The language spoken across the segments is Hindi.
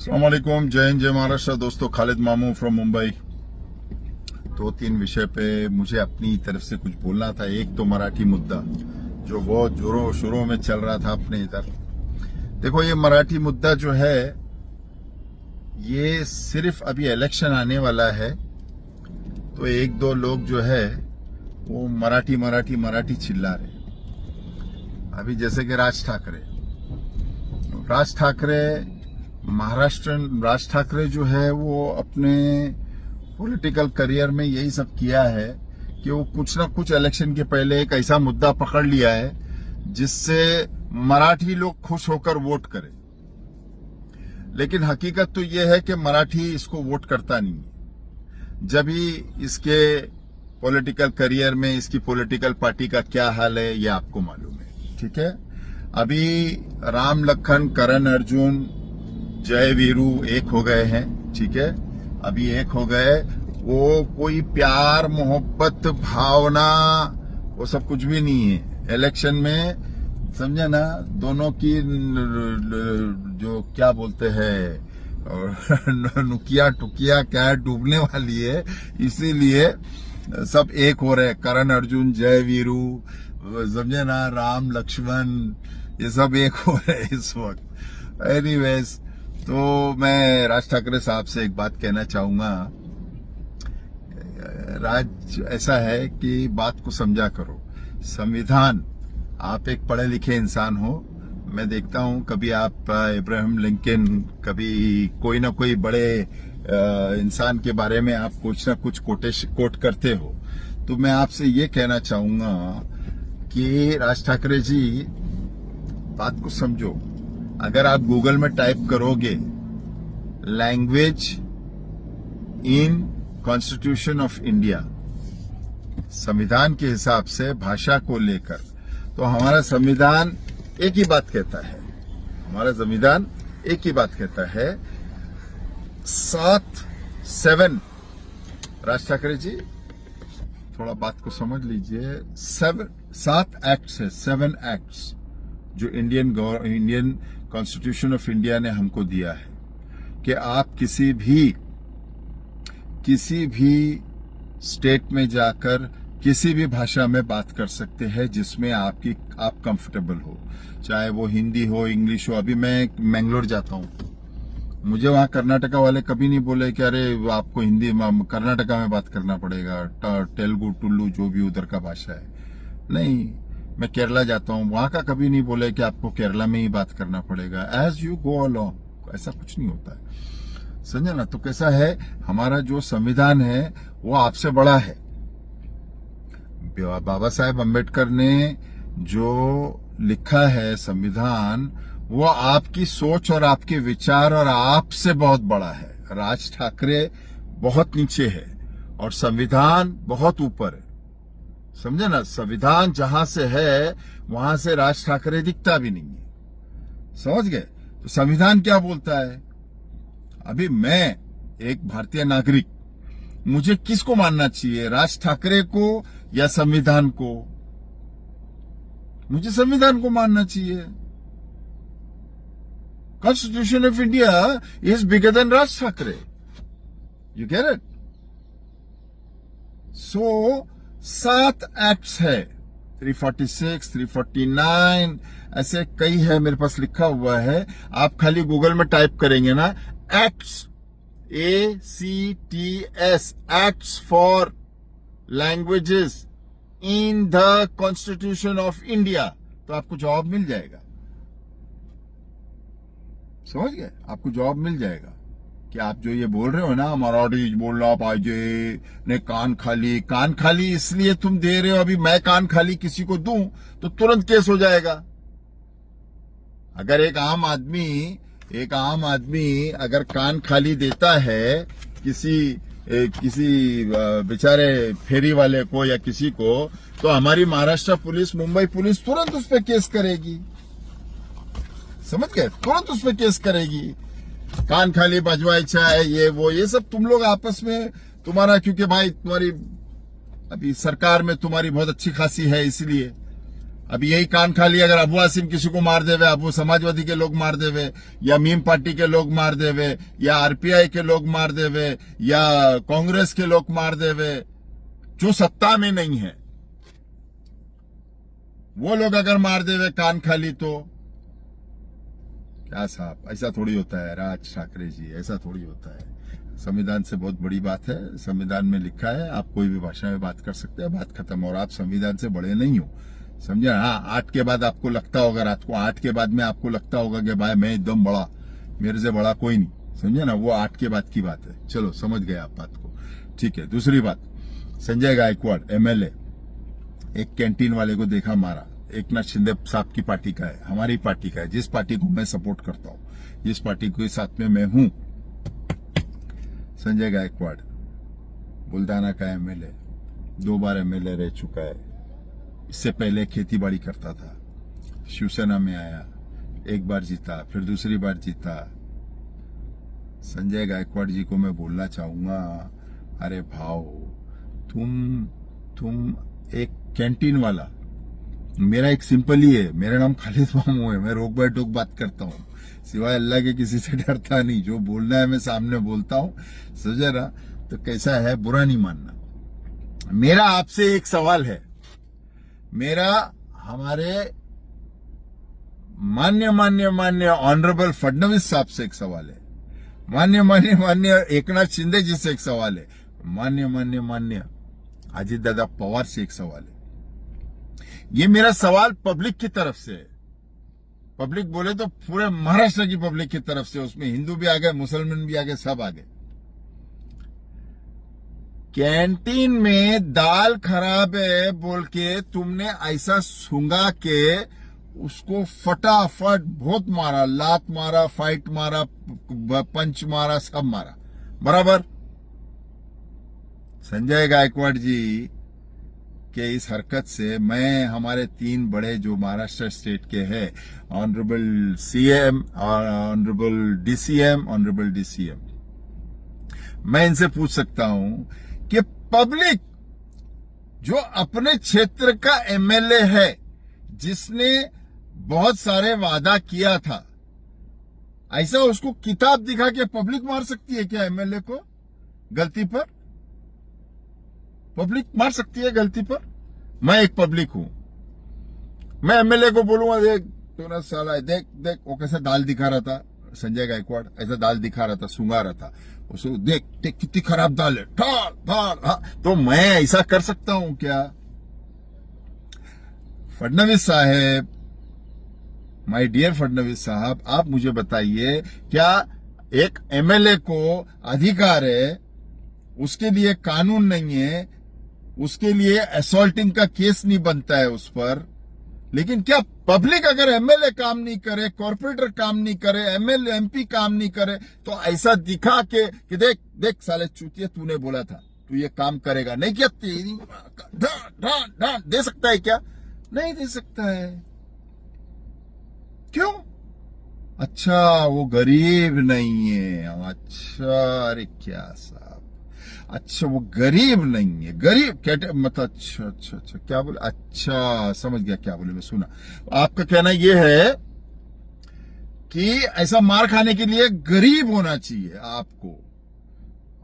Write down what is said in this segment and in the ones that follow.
अस्सलामुअलैकुम, जय हिंद, जय महाराष्ट्र। दोस्तों, खालिद मामू फ्रॉम मुंबई। 2-3 विषय पे मुझे अपनी तरफ से कुछ बोलना था। एक तो मराठी मुद्दा जो बहुत जोरों शोरों में चल रहा था अपने इधर। देखो, ये मराठी मुद्दा जो है ये सिर्फ अभी इलेक्शन आने वाला है तो एक दो लोग जो है वो मराठी मराठी मराठी चिल्ला रहे। अभी जैसे कि राज ठाकरे जो है वो अपने पॉलिटिकल करियर में यही सब किया है कि वो कुछ ना कुछ इलेक्शन के पहले एक ऐसा मुद्दा पकड़ लिया है जिससे मराठी लोग खुश होकर वोट करें। लेकिन हकीकत तो ये है कि मराठी इसको वोट करता नहीं है। जब ही इसके पॉलिटिकल करियर में इसकी पॉलिटिकल पार्टी का क्या हाल है ये आपको मालूम है, ठीक है। अभी राम लखन करण अर्जुन जय वीरू एक हो गए हैं, ठीक है। अभी एक हो गए, वो कोई प्यार मोहब्बत भावना वो सब कुछ भी नहीं है। इलेक्शन में समझे ना, दोनों की जो क्या बोलते हैं नुकिया टुकिया क्या डूबने वाली है, इसीलिए सब एक हो रहे। करण अर्जुन जय वीरू, समझे ना, राम लक्ष्मण, ये सब एक हो रहे इस वक्त। एनीवेज, तो मैं राज ठाकरे साहब से एक बात कहना चाहूंगा। राज, ऐसा है कि बात को समझा करो। संविधान, आप एक पढ़े लिखे इंसान हो, मैं देखता हूं कभी आप इब्राहिम लिंकन, कभी कोई ना कोई बड़े इंसान के बारे में आप कुछ ना कुछ कोट करते हो। तो मैं आपसे ये कहना चाहूंगा कि राज ठाकरे जी, बात को समझो। अगर आप गूगल में टाइप करोगे language in constitution of India, संविधान के हिसाब से भाषा को लेकर, तो हमारा संविधान एक ही बात कहता है। हमारा संविधान एक ही बात कहता है। 7 राज ठाकरे जी, थोड़ा बात को समझ लीजिए। 7 एक्ट्स है, 7 एक्ट्स जो इंडियन कॉन्स्टिट्यूशन ऑफ इंडिया ने हमको दिया है कि आप किसी भी स्टेट में जाकर किसी भी भाषा में बात कर सकते हैं जिसमें आप कंफर्टेबल हो, चाहे वो हिंदी हो, इंग्लिश हो। अभी मैं मैंगलोर जाता हूँ, मुझे वहां कर्नाटका वाले कभी नहीं बोले कि अरे आपको हिंदी कर्नाटका में बात करना पड़ेगा, तेलुगु टुल्लू जो भी उधर का भाषा है। नहीं, मैं केरला जाता हूँ, वहां का कभी नहीं बोले कि आपको केरला में ही बात करना पड़ेगा। एज यू गो अलोंग, ऐसा कुछ नहीं होता है, समझे ना। तो कैसा है, हमारा जो संविधान है वो आपसे बड़ा है। बाबा साहेब अम्बेडकर ने जो लिखा है संविधान, वो आपकी सोच और आपके विचार और आपसे बहुत बड़ा है। राज ठाकरे बहुत नीचे है और संविधान बहुत ऊपर है, समझे ना। संविधान जहां से है वहां से राज ठाकरे दिखता भी नहीं है, समझ गए। तो संविधान क्या बोलता है? अभी मैं एक भारतीय नागरिक, मुझे किसको मानना चाहिए, राज ठाकरे को या संविधान को? मुझे संविधान को मानना चाहिए। Constitution of India is bigger than Raj Thackeray, you get it. So 7 acts है, 346, 349, ऐसे कई है, मेरे पास लिखा हुआ है। आप खाली गूगल में टाइप करेंगे ना, acts, ACTS, acts for languages in the constitution of India, तो आपको जवाब मिल जाएगा, समझ गए। आपको जवाब मिल जाएगा कि आप जो ये बोल रहे हो ना, मराठी बोलना पाहिजे ने, कान खाली इसलिए तुम दे रहे हो। अभी मैं कान खाली किसी को दूं तो तुरंत केस हो जाएगा। अगर एक आम आदमी अगर कान खाली देता है किसी बेचारे फेरी वाले को या किसी को, तो हमारी महाराष्ट्र पुलिस, मुंबई पुलिस तुरंत उस पर केस करेगी, समझ गए, तुरंत उस पर केस करेगी। कान खाली बजवायचा है, ये वो, ये सब तुम लोग आपस में तुम्हारा, क्योंकि भाई तुम्हारी अभी सरकार में तुम्हारी बहुत अच्छी खासी है, इसलिए अभी यही कान खाली, अगर अबू आसिम किसी को मार देवे, अबू समाजवादी के लोग मार देवे, या मीम पार्टी के लोग मार देवे, या आरपीआई के लोग मार देवे, या कांग्रेस के लोग मार देवे, जो सत्ता में नहीं है, वो लोग अगर मार देवे कान खाली, तो क्या साहब, ऐसा थोड़ी होता है राज ठाकरे जी, ऐसा थोड़ी होता है। संविधान से बहुत बड़ी बात है, संविधान में लिखा है आप कोई भी भाषा में बात कर सकते हैं, बात खत्म। और आप संविधान से बड़े नहीं हो, समझे। हाँ, 8 के बाद आपको लगता होगा, रात को 8 के बाद में आपको लगता होगा कि भाई मैं एकदम बड़ा, मेरे से बड़ा कोई नहीं, समझे ना, वो 8 के बाद की बात है। चलो समझ गए आप बात को, ठीक है। दूसरी बात, संजय गायकवाड़ एमएलए एक कैंटीन वाले को देखा मारा, एकनाथ शिंदे साहब की पार्टी का है, हमारी पार्टी का है, जिस पार्टी को मैं सपोर्ट करता हूं, जिस पार्टी के साथ में मैं हूं। संजय गायकवाड़ बुल्डाना का एमएलए, 2 बार एमएलए रह चुका है। इससे पहले खेती बाड़ी करता था, शिवसेना में आया, 1 बार जीता, फिर दूसरी बार जीता। संजय गायकवाड़ जी को मैं बोलना चाहूंगा, अरे भाव, तुम एक कैंटीन वाला, मेरा एक सिंपल ही है, मेरा नाम खालिद मामू है, मैं रोक बाय टोक बात करता हूँ, सिवाय अल्लाह के किसी से डरता नहीं, जो बोलना है मैं सामने बोलता हूँ, समझे ना। तो कैसा है, बुरा नहीं मानना। मेरा आपसे एक सवाल है, मेरा हमारे मान्य ऑनरेबल फडणवीस साहब से एक सवाल है, मान्य एकनाथ शिंदे जी से एक सवाल है, मान्य अजीत दादा पवार से एक सवाल है। ये मेरा सवाल पब्लिक की तरफ से है। पब्लिक बोले तो पूरे महाराष्ट्र की पब्लिक की तरफ से, उसमें हिंदू भी आ गए, मुसलमान भी आ गए, सब आ गए। कैंटीन में दाल खराब है बोल के तुमने ऐसा सूंघा के उसको फटाफट बहुत मारा, लात मारा, फाइट मारा, पंच मारा, सब मारा, बराबर। संजय गायकवाड़ जी के इस हरकत से मैं, हमारे 3 बड़े जो महाराष्ट्र स्टेट के हैं, ऑनरेबल सीएम और ऑनरेबल डीसीएम, मैं इनसे पूछ सकता हूं कि पब्लिक जो अपने क्षेत्र का एमएलए है, जिसने बहुत सारे वादा किया था, ऐसा उसको किताब दिखा के पब्लिक मार सकती है क्या? एमएलए को गलती पर पब्लिक मार सकती है गलती पर? मैं एक पब्लिक हूं, मैं एमएलए को बोलूंगा, देख तूने साला, देख वो कैसा दाल दिखा रहा था, संजय गायकवाड़ ऐसा दाल दिखा रहा था, सूंघा रहा था उसको, देख कितनी खराब दाल है, ठाल। हाँ, तो मैं ऐसा कर सकता हूं क्या? फडणवीस साहब, माय डियर फडणवीस साहब, आप मुझे बताइए, क्या एक एमएलए को अधिकार है, उसके लिए कानून नहीं है, उसके लिए असॉल्टिंग का केस नहीं बनता है उस पर, लेकिन क्या पब्लिक अगर एमएलए काम नहीं करे, कॉर्पोरेटर काम नहीं करे, एमएलए एमपी काम नहीं करे, तो ऐसा दिखा के कि देख साले चूतिया, तूने बोला था तू ये काम करेगा, नहीं किया, तेरी ढान दे सकता है क्या? नहीं दे सकता है। क्यों? अच्छा वो गरीब नहीं है, अच्छा, अरे क्या साहब, अच्छा वो गरीब नहीं है, गरीब क्या मतलब, अच्छा क्या बोले, अच्छा समझ गया क्या बोले, मैं सुना। आपका कहना यह है कि ऐसा मार खाने के लिए गरीब होना चाहिए आपको,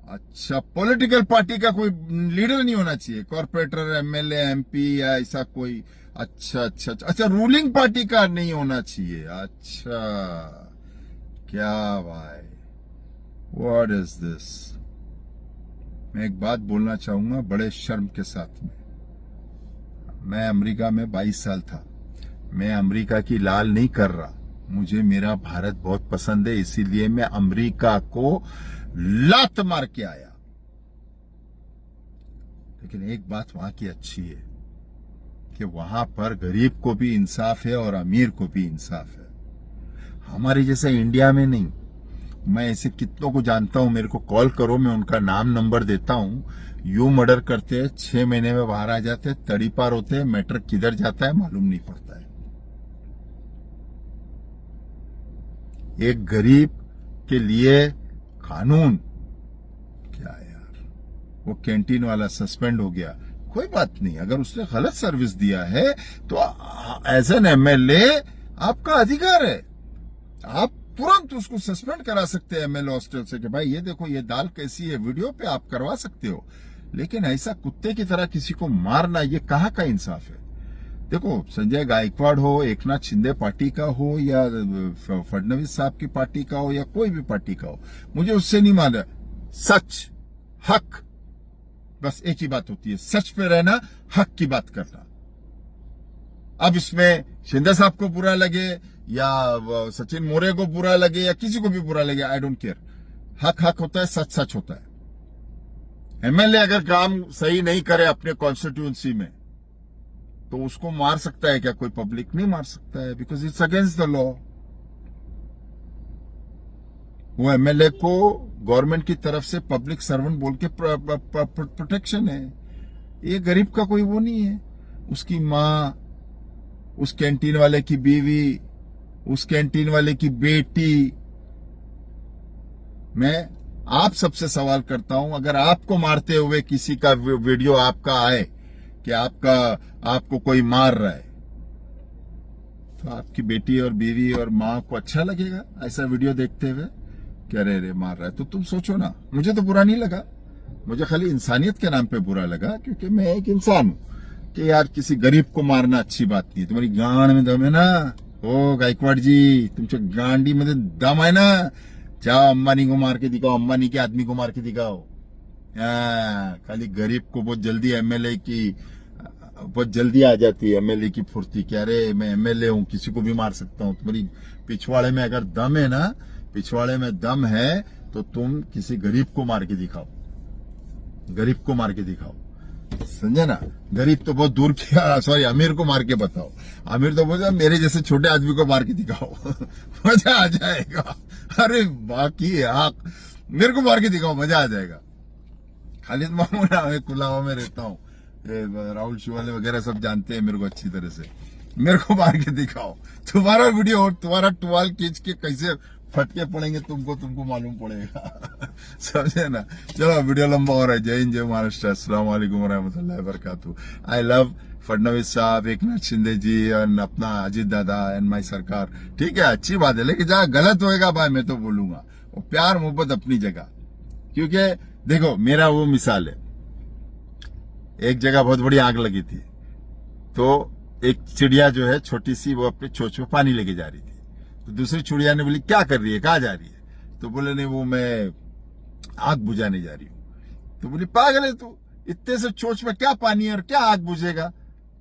अच्छा, पॉलिटिकल पार्टी का कोई लीडर नहीं होना चाहिए, कॉर्पोरेटर, एमएलए, एमपी या ऐसा कोई, अच्छा, रूलिंग पार्टी का नहीं होना चाहिए, अच्छा, क्या भाई, व्हाट इज दिस। मैं एक बात बोलना चाहूंगा बड़े शर्म के साथ में, मैं अमेरिका में 22 साल था, मैं अमेरिका की लाल नहीं कर रहा, मुझे मेरा भारत बहुत पसंद है, इसीलिए मैं अमेरिका को लात मार के आया। लेकिन एक बात वहां की अच्छी है कि वहां पर गरीब को भी इंसाफ है और अमीर को भी इंसाफ है, हमारे जैसे इंडिया में नहीं। मैं ऐसे कितनों को जानता हूं, मेरे को कॉल करो, मैं उनका नाम नंबर देता हूं, यू मर्डर करते हैं, 6 महीने में बाहर आ जाते हैं, तड़ी पार होते हैं, मैटर किधर जाता है मालूम नहीं पड़ता है। एक गरीब के लिए कानून क्या यार, वो कैंटीन वाला सस्पेंड हो गया, कोई बात नहीं, अगर उसने गलत सर्विस दिया है तो एज एन एमएलए आपका अधिकार है, आप तुरंत उसको सस्पेंड करा सकते हैं एमएलए हॉस्टल से कि भाई ये देखो ये दाल कैसी है, वीडियो पे आप करवा सकते हो। लेकिन ऐसा कुत्ते की तरह किसी को मारना, ये कहाँ का इंसाफ है? देखो, संजय गायकवाड़ हो, एकनाथ शिंदे पार्टी का हो, या फडणवीस साहब की पार्टी का हो, या कोई भी पार्टी का हो, मुझे उससे नहीं माना। सच, हक, बस एक ही बात होती है, सच पे रहना, हक की बात करना। अब इसमें शिंदे साहब को बुरा लगे या सचिन मोरे को बुरा लगे या किसी को भी बुरा लगे, आई डोंट केयर। हक हक होता है, सच सच होता है। एमएलए अगर काम सही नहीं करे अपने कॉन्स्टिट्यूएंसी में तो उसको मार सकता है क्या? कोई पब्लिक नहीं मार सकता है, because it's against the law. वो एमएलए को गवर्नमेंट की तरफ से पब्लिक सर्वेंट बोल के प्रोटेक्शन है। ये गरीब का कोई वो नहीं है। उसकी माँ, उस कैंटीन वाले की बीवी, उस कैंटीन वाले की बेटी। मैं आप सबसे सवाल करता हूं, अगर आपको मारते हुए किसी का वीडियो आपका आए कि आपको कोई मार रहा है, तो आपकी बेटी और बीवी और माँ को अच्छा लगेगा ऐसा वीडियो देखते हुए? क्या रे मार रहा है? तो तुम सोचो ना। मुझे तो बुरा नहीं लगा, मुझे खाली इंसानियत के नाम पे बुरा लगा, क्योंकि मैं एक इंसान हूं कि यार किसी गरीब को मारना अच्छी बात नहीं है। तुम्हारी गांड में दम है ना, ओ गायकवाड़ जी, तुमच्या गांडी मध्ये दम है ना, जाओ अंबानी को मार के दिखाओ, अंबानी के आदमी को मार के दिखाओ। खाली गरीब को बहुत जल्दी एमएलए की बहुत जल्दी आ जाती है एमएलए की फुर्ती, क्या रे मैं एमएलए हूं, किसी को भी मार सकता हूं। तुम्हारी पिछवाड़े में अगर दम है ना, पिछवाड़े में दम है तो तुम किसी गरीब को मार के दिखाओ, गरीब को मार के दिखाओ, समझे ना। गरीब तो बहुत दूर किया, सॉरी अमीर को मार के बताओ। अमीर तो बोलता मेरे जैसे छोटे आदमी को मार के दिखाओ मजा आ जाएगा। अरे बाकी आप मेरे को मार के दिखाओ, मजा आ जाएगा। खालिद मामू ना, मैं कुलावा में रहता हूँ, राहुल शिवाले वगैरह सब जानते हैं मेरे को अच्छी तरह से। मेरे को मार के दिखाओ, तुम्हारा वीडियो और तुम्हारा टुवाल खींच के कैसे फटके पड़ेंगे तुमको मालूम पड़ेगा समझे ना। चलो वीडियो लंबा हो रहा है। जय हिंद, जय महाराष्ट्र, अस्सलाम वालेकुम रहमतुल्लाहि व बरकातहू। आई लव फडणवीस साहब, एकनाथ शिंदे जी और अपना अजीत दादा एंड माई सरकार। ठीक है, अच्छी बात है, लेकिन जहां गलत होएगा भाई मैं तो बोलूंगा। वो प्यार मोहब्बत अपनी जगह, क्योंकि देखो मेरा वो मिसाल है, एक जगह बहुत बड़ी आग लगी थी, तो एक चिड़िया जो है छोटी सी, वो अपने चोंच में पानी लेके जा रही थी। तो दूसरी चिड़िया ने बोली क्या कर रही है, कहाँ जा रही है? तो बोले नहीं, वो मैं आग बुझाने जा रही हूं। तो बोली पागल है तू, इतने से चोंच में क्या पानी है और क्या आग बुझेगा?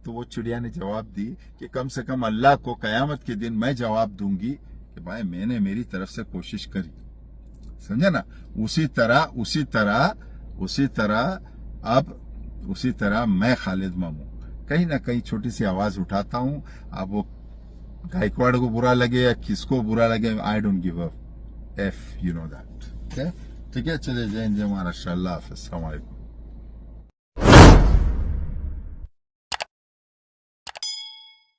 तो वो चिड़िया ने जवाब दी कि कम से कम अल्लाह को कयामत के दिन मैं जवाब दूंगी कि भाई मैंने मेरी तरफ से कोशिश करी, समझे ना। उसी तरह मैं खालिद मामू कहीं ना कहीं छोटी सी आवाज उठाता हूं। अब वो गायकवाड़ को बुरा लगे या किसको बुरा लगे, I don't give a F, you know that. ठीक है, चलिए, जय हिंद, जय महाराष्ट्र, अल्लाह हाफिज़, अस्सलाम वालेकुम।